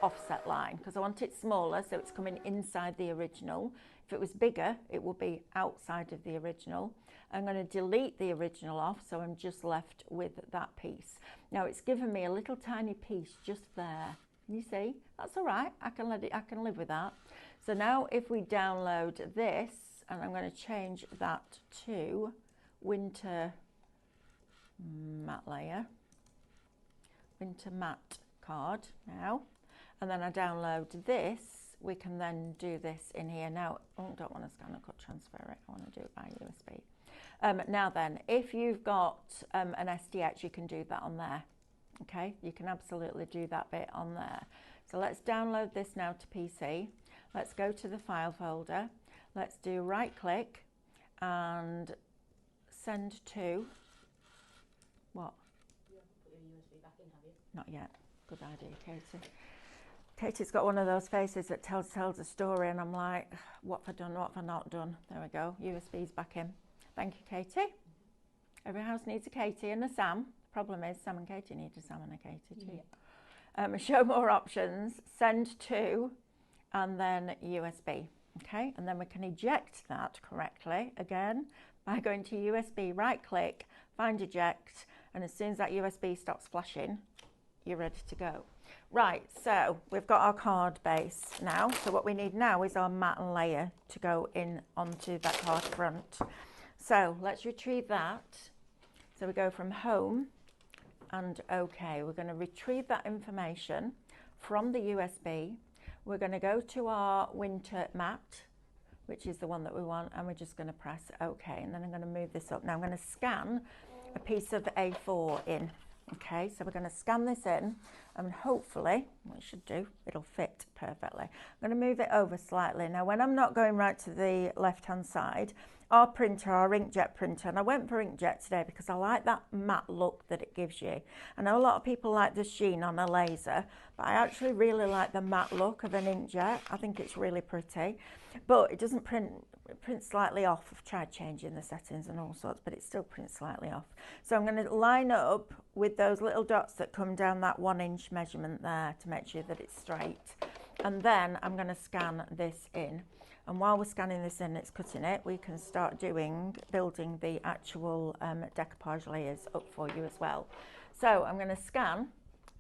offset line, because I want it smaller, so it's coming inside the original. If it was bigger, it would be outside of the original. I'm going to delete the original off, so I'm just left with that piece. Now it's given me a little tiny piece just there. You see, that's all right. I can live with that. So now if we download this, and I'm going to change that to winter matte layer, winter matte card now, and then I download this, we can then do this in here. Now, I don't want to ScanNCut transfer it, I want to do it by USB. Now then, if you've got an SDX, you can do that on there. Okay, you can absolutely do that bit on there. So let's download this now to PC. Let's go to the file folder. Let's do right click and send to, what? You haven't put your USB back in, have you? Not yet. Good idea, Katie. Katie's got one of those faces that tells a story, and I'm like, what have I done, what have I not done? There we go, USB's back in. Thank you, Katie. Every house needs a Katie and a Sam. Problem is, Sam and Katie need a Sam and a Katie too. Yeah. Show more options, send to, and then USB. Okay, and then we can eject that correctly again by going to USB, right click, find eject, and as soon as that USB stops flashing, you're ready to go. Right, so we've got our card base now. So what we need now is our matte layer to go in onto that card front. So let's retrieve that. So we go from home and OK. We're going to retrieve that information from the USB. We're going to go to our winter matte, which is the one that we want, and we're just going to press OK. And then I'm going to move this up. Now I'm going to scan a piece of A4 in. Okay, so we're going to scan this in, and hopefully, what it should do, it'll fit perfectly. I'm going to move it over slightly. Now, when I'm not going right to the left-hand side, our printer, our inkjet printer, and I went for inkjet today because I like that matte look that it gives you. I know a lot of people like the sheen on a laser, but I actually really like the matte look of an inkjet. I think it's really pretty, but it doesn't print. It prints slightly off. I've tried changing the settings and all sorts, but it still prints slightly off. So I'm going to line up with those little dots that come down that 1-inch measurement there to make sure that it's straight. And then I'm going to scan this in. And while we're scanning this in, it's cutting it, we can start building the actual decoupage layers up for you as well. So I'm going to scan.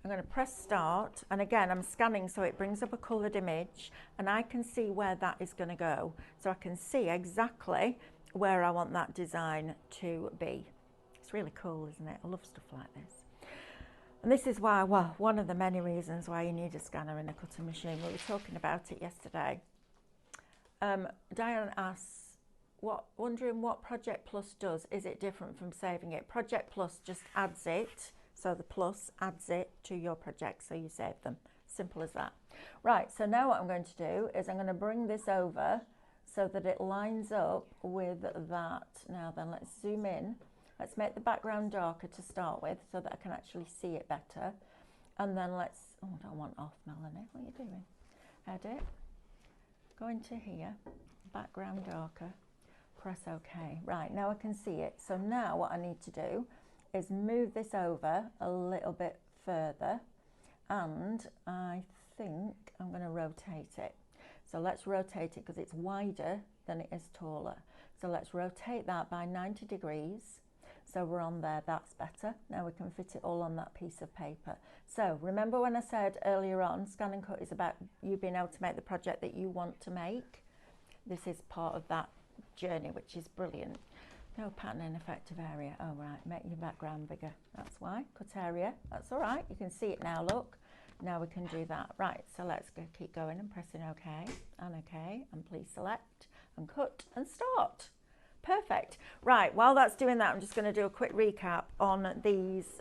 I'm going to press start, and again I'm scanning so it brings up a coloured image, and I can see where that is going to go. So I can see exactly where I want that design to be. It's really cool, isn't it? I love stuff like this. And this is why, well, one of the many reasons why you need a scanner in a cutting machine. We were talking about it yesterday. Diane asks, wondering what Project Plus does. Is it different from saving it? Project Plus just adds it. So the plus adds it to your project, so you save them. Simple as that. Right, so now what I'm going to do is I'm going to bring this over so that it lines up with that. Now then, let's zoom in. Let's make the background darker to start with so that I can actually see it better. And then let's, oh, I don't want off, Melanie. What are you doing? Edit. Go into here, background darker, press OK. Right, now I can see it. So now what I need to do is move this over a little bit further, and I think I'm going to rotate it. So let's rotate it because it's wider than it is taller. So let's rotate that by 90 degrees. So we're on there, that's better. Now we can fit it all on that piece of paper. So remember when I said earlier on, ScanNCut is about you being able to make the project that you want to make? This is part of that journey, which is brilliant. No pattern in effective area. Oh, right, make your background bigger. That's why. Cut area. That's all right. You can see it now, look. Now we can do that. Right, so let's go, keep going and pressing OK and OK. And please select and cut and start. Perfect. Right, while that's doing that, I'm just going to do a quick recap on these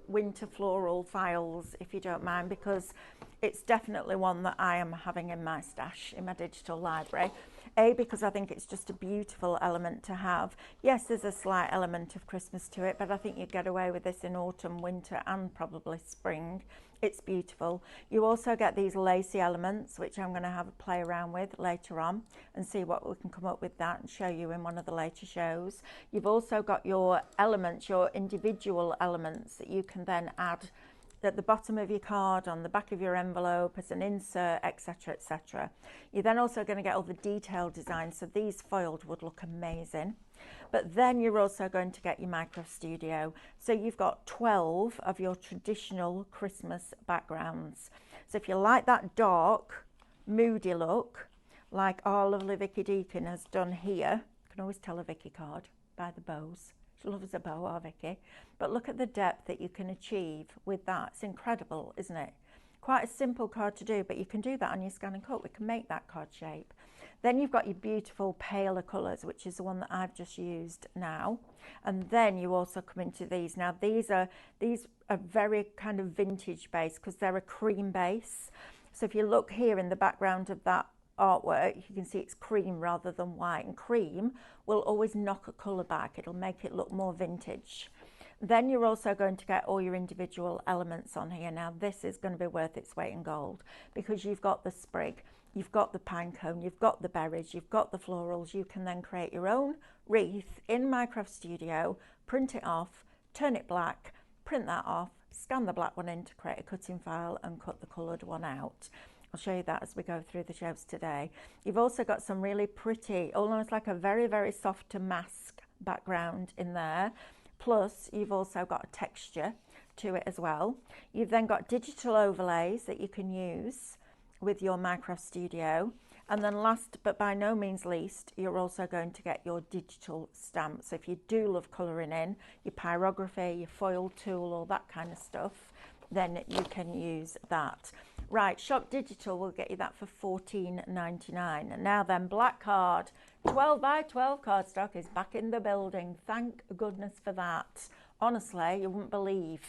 winter floral files, if you don't mind, because it's definitely one that I am having in my stash, in my digital library. A, because I think it's just a beautiful element to have. Yes, there's a slight element of Christmas to it, but I think you get away with this in autumn, winter, and probably spring. It's beautiful. You also get these lacy elements, which I'm going to have a play around with later on and see what we can come up with that and show you in one of the later shows. You've also got your elements, your individual elements that you can then add at the bottom of your card, on the back of your envelope, as an insert, etc, etc. You're then also going to get all the detailed designs, so these foiled would look amazing. But then you're also going to get your Micro Studio. So you've got 12 of your traditional Christmas backgrounds. So if you like that dark, moody look, like our lovely Vicky Deakin has done here, you can always tell a Vicky card by the bows. She loves a bow, our Vicky. But look at the depth that you can achieve with that. It's incredible, isn't it? Quite a simple card to do, but you can do that on your ScanNCut. We can make that card shape. Then you've got your beautiful paler colours, which is the one that I've just used now. And then you also come into these. Now these are very kind of vintage base because they're a cream base. So if you look here in the background of that artwork, you can see it's cream rather than white, and cream will always knock a colour back. It'll make it look more vintage. Then you're also going to get all your individual elements on here. Now this is going to be worth its weight in gold, because you've got the sprig, you've got the pine cone, you've got the berries, you've got the florals. You can then create your own wreath in Minecraft Studio, print it off, turn it black, print that off, scan the black one in to create a cutting file and cut the coloured one out. I'll show you that as we go through the shelves today. You've also got some really pretty, almost like a very, very soft damask background in there. Plus, you've also got a texture to it as well. You've then got digital overlays that you can use with your Minecraft Studio. And then last but by no means least, you're also going to get your digital stamps. So if you do love colouring in, your pyrography, your foil tool, all that kind of stuff, then you can use that. Right, Shop Digital will get you that for $14.99. And now then, black card, 12 by 12 cardstock is back in the building. Thank goodness for that. Honestly, you wouldn't believe.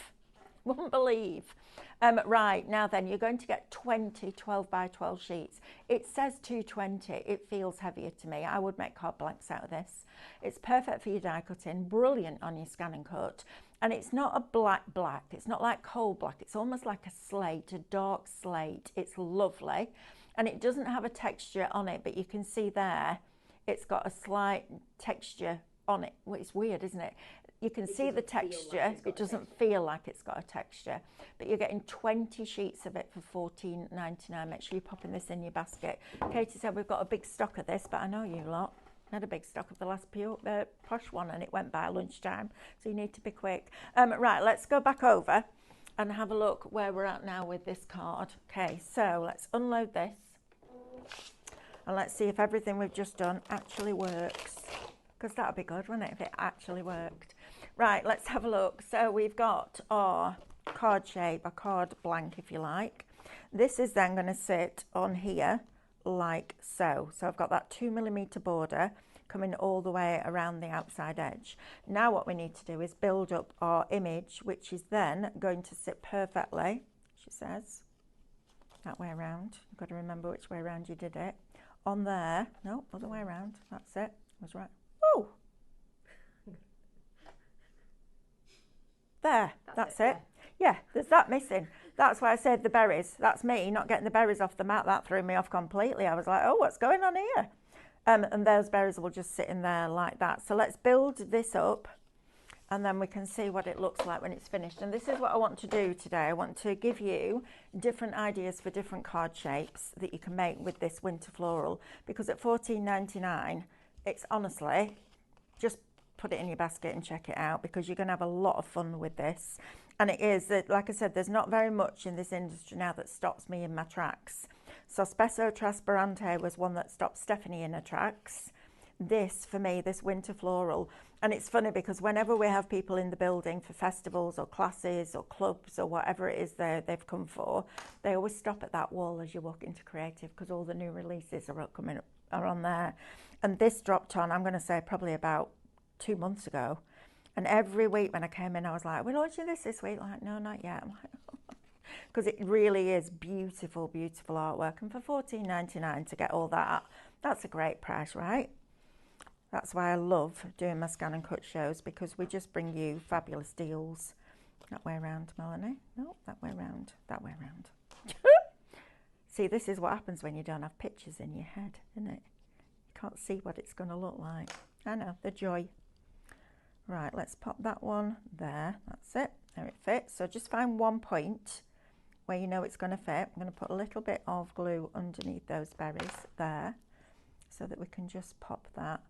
Right, now then, you're going to get 20 12 by 12 sheets. It says 220. It feels heavier to me. I would make card blanks out of this. It's perfect for your die cutting, brilliant on your ScanNCut. And it's not a black. It's not like coal black. It's almost like a slate, a dark slate. It's lovely. And it doesn't have a texture on it, but you can see there, it's got a slight texture on it. Well, it's weird, isn't it? You can see the texture. It doesn't feel like it's got a texture. But you're getting 20 sheets of it for $14.99. Make sure you're popping this in your basket. Katie said we've got a big stock of this, but I know you lot. I had a big stock of the last posh one and it went by lunchtime, so you need to be quick. Right, let's go back over and have a look where we're at now with this card. Okay, so let's unload this and let's see if everything we've just done actually works, because that would be good, wouldn't it, if it actually worked. Right, let's have a look. So we've got our card shape, a card blank if you like. This is then going to sit on here like so. So I've got that 2mm border coming all the way around the outside edge. Now what we need to do is build up our image, which is then going to sit perfectly, she says, that way around. You've got to remember which way around you did it. On there, no, other way around, that's it, I was right. Oh! There, that's it. Yeah, there's that missing. That's why I said the berries. That's me not getting the berries off the mat. That threw me off completely. I was like, oh, what's going on here? And those berries will just sit in there like that. So let's build this up and then we can see what it looks like when it's finished. And this is what I want to do today. I want to give you different ideas for different card shapes that you can make with this winter floral, because at $14.99, it's honestly, just put it in your basket and check it out, because you're going to have a lot of fun with this. And it is, like I said, there's not very much in this industry now that stops me in my tracks. So Spesso Trasparente was one that stopped Stephanie in her tracks. This, for me, this winter floral. And it's funny because whenever we have people in the building for festivals or classes or clubs or whatever it is they've come for, they always stop at that wall as you walk into Creative, because all the new releases are on there. And this dropped on, I'm going to say, probably about 2 months ago. And every week when I came in, I was like, we're launching this week. Like, no, not yet. I'm like, because it really is beautiful, beautiful artwork. And for $14.99 to get all that, that's a great price, right? That's why I love doing my ScanNCut shows, because we just bring you fabulous deals. That way around, Melanie. No, that way around, that way around. See, this is what happens when you don't have pictures in your head, isn't it? You can't see what it's going to look like. I know, the joy. Right, let's pop that one there. That's it. There it fits. So just find one point where you know it's going to fit. I'm going to put a little bit of glue underneath those berries there, so that we can just pop that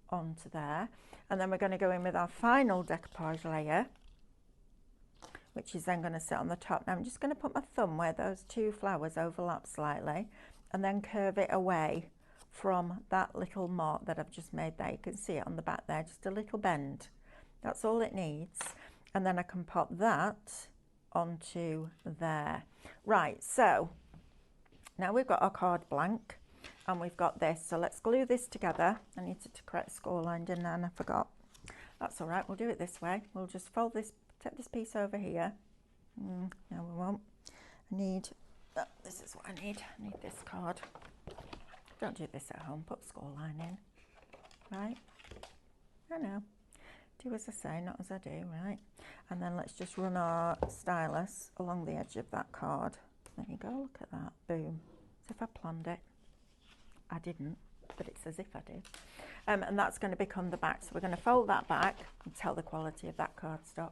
onto there. And then we're going to go in with our final decoupage layer, which is then going to sit on the top. Now I'm just going to put my thumb where those two flowers overlap slightly and then curve it away from that little mark that I've just made there. You can see it on the back there, just a little bend. That's all it needs. And then I can pop that onto there. Right, so now we've got our card blank and we've got this. So let's glue this together. I needed to correct the score line, didn't I? And I forgot. That's all right, we'll do it this way. We'll just fold this, take this piece over here. No, we won't. I need, this is what I need this card. Don't do this at home, put score line in, right? I know. Do as I say, not as I do, right? And then let's just run our stylus along the edge of that card. There you go, look at that, boom. As if I planned it. I didn't, but it's as if I did. And that's going to become the back. So we're going to fold that back and tell the quality of that cardstock.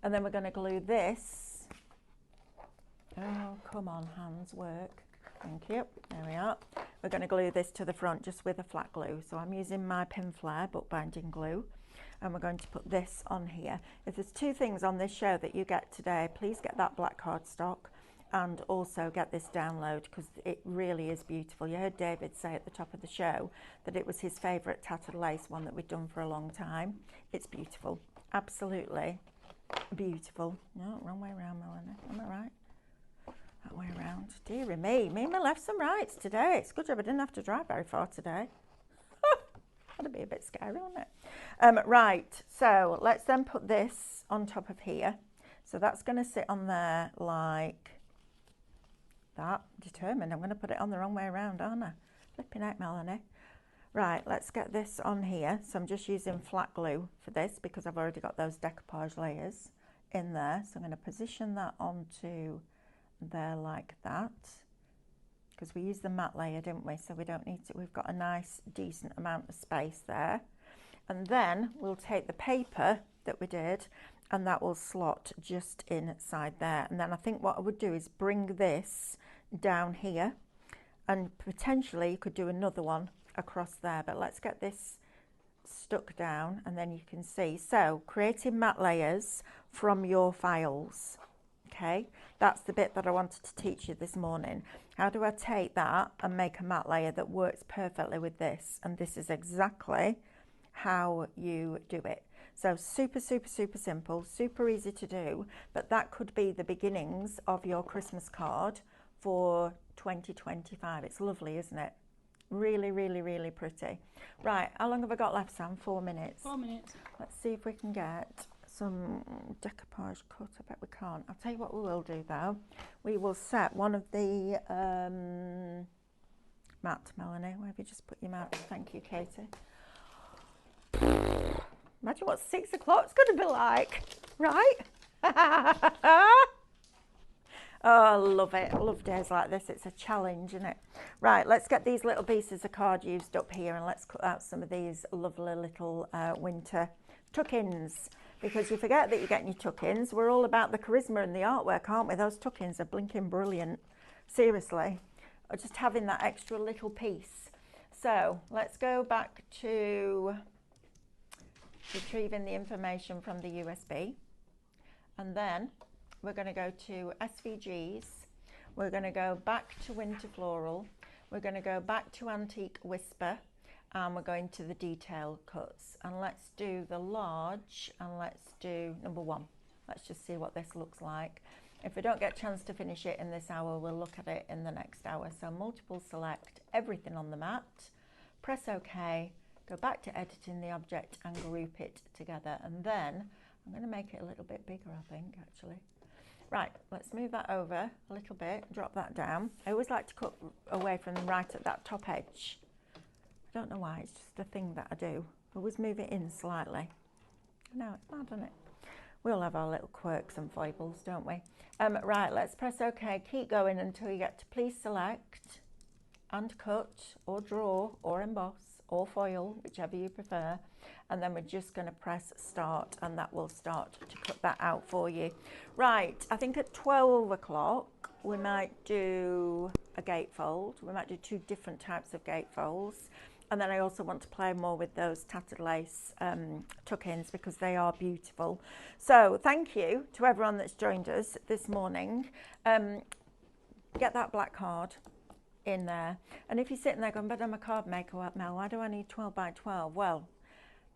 And then we're going to glue this. Oh, come on, hands, work. Thank you. There we are. We're going to glue this to the front just with a flat glue. So I'm using my Pinflair bookbinding glue. And we're going to put this on here. If there's two things on this show that you get today, please get that black cardstock and also get this download because it really is beautiful. You heard David say at the top of the show that it was his favourite tattered lace one that we'd done for a long time. It's beautiful, absolutely beautiful. No, wrong way around, Melanie. Am I right? That way around. Dear me and my lefts and rights today. It's good job I didn't have to drive very far today. That'd be a bit scary, wouldn't it? Right, so let's then put this on top of here. So that's going to sit on there like that. Determined. I'm going to put it on the wrong way around, aren't I? Flipping out, Melanie. Right, let's get this on here. So I'm just using flat glue for this because I've already got those decoupage layers in there. So I'm going to position that onto there like that. Because we used the matte layer, didn't we? So we don't need to, we've got a nice decent amount of space there. And then we'll take the paper that we did and that will slot just inside there. And then I think what I would do is bring this down here and potentially you could do another one across there. But let's get this stuck down and then you can see. So creating matte layers from your files. Okay, that's the bit that I wanted to teach you this morning. How do I take that and make a matte layer that works perfectly with this? And this is exactly how you do it. So super simple, super easy to do, but that could be the beginnings of your Christmas card for 2025. It's lovely, isn't it? Really pretty. Right, how long have I got left, Sam? 4 minutes. 4 minutes. Let's see if we can get some decoupage cut. I bet we can't. I'll tell you what we will do though. We will set one of the matte, Melanie. Where have you just put your matte? Thank you, Katie. Imagine what 6 o'clock's going to be like, right? Oh, love it. I love days like this. It's a challenge, isn't it? Right, let's get these little pieces of card used up here and let's cut out some of these lovely little winter tuck-ins. Because you forget that you're getting your tuck-ins. We're all about the charisma and the artwork, aren't we? Those tuck-ins are blinking brilliant. Seriously. Or just having that extra little piece. So let's go back to retrieving the information from the USB. And then we're going to go to SVGs. We're going to go back to Winter Floral. We're going to go back to Antique Whisper. And we're going to the detail cuts. And let's do the large and let's do number 1. Let's just see what this looks like. If we don't get a chance to finish it in this hour, we'll look at it in the next hour. So multiple select everything on the mat, press OK, go back to editing the object and group it together. And then I'm going to make it a little bit bigger, I think, actually. Right, let's move that over a little bit, drop that down. I always like to cut away from right at that top edge. I don't know why, it's just a thing that I do. Always move it in slightly. No, it's mad, isn't it? We all have our little quirks and foibles, don't we? Right, let's press OK. Keep going until you get to please select and cut or draw or emboss or foil, whichever you prefer. And then we're just going to press start and that will start to cut that out for you. Right, I think at 12 o'clock we might do a gatefold. We might do 2 different types of gatefolds. And then I also want to play more with those tattered lace tuck-ins because they are beautiful. So thank you to everyone that's joined us this morning. Get that black card in there. And if you're sitting there going, but I'm a card maker, Mel, why do I need 12 by 12? Well,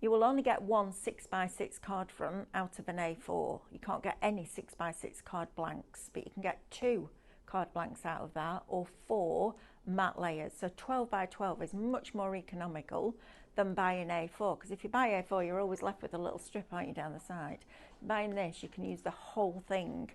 you will only get 1 6x6 card front out of an A4. You can't get any 6x6 card blanks, but you can get 2 card blanks out of that or 4 matte layers. So 12 by 12 is much more economical than buying A4 because if you buy A4 you're always left with a little strip, aren't you, down the side. Buying this you can use the whole thing.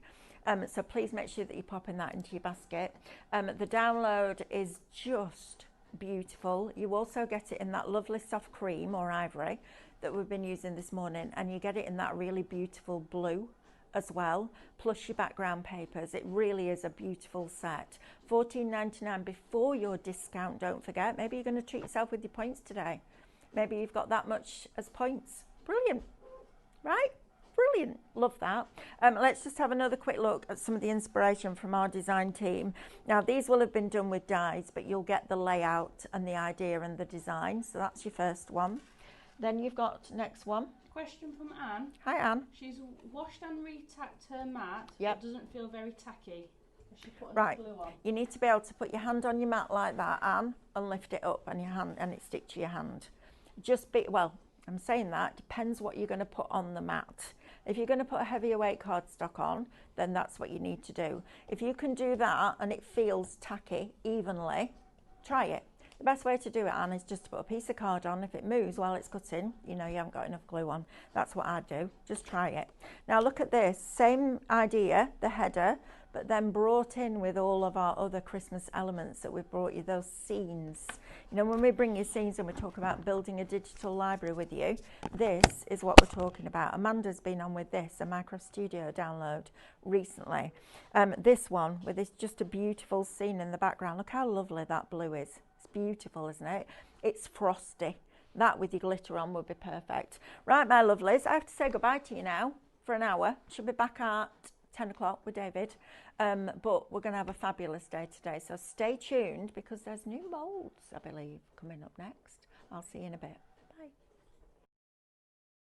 So please make sure that you're popping that into your basket. The download is just beautiful. You also get it in that lovely soft cream or ivory that we've been using this morning, and you get it in that really beautiful blue as well, plus your background papers. It really is a beautiful set. $14.99 before your discount, don't forget. Maybe you're going to treat yourself with your points today. Maybe you've got that much as points. Brilliant, right? Brilliant, love that. Let's just have another quick look at some of the inspiration from our design team. Now, these will have been done with dies, but you'll get the layout and the idea and the design. So that's your first one. Then you've got next one. Question from Anne. Hi, Anne. She's washed and retacked her mat, Yep. but doesn't feel very tacky. Has she put Right. glue on? You need to be able to put your hand on your mat like that, Anne, and lift it up and your hand, and it stick to your hand. Just be, well, I'm saying that depends what you're going to put on the mat. If you're going to put a heavier weight cardstock on, then that's what you need to do. If you can do that and it feels tacky evenly, try it. The best way to do it, Anne, is just to put a piece of card on. If it moves while it's cutting, you know you haven't got enough glue on. That's what I'd do. Just try it. Now look at this. Same idea, the header, but then brought in with all of our other Christmas elements that we've brought you, those scenes. You know, when we bring you scenes and we talk about building a digital library with you, this is what we're talking about. Amanda's been on with this, a Micro Studio download recently. This one with this just a beautiful scene in the background. Look how lovely that blue is. It's beautiful, isn't it? It's frosty. That with your glitter on would be perfect. Right, my lovelies, I have to say goodbye to you now for an hour. She'll be back at 10 o'clock with David, but we're going to have a fabulous day today, so stay tuned because there's new molds, I believe, coming up next. I'll see you in a bit.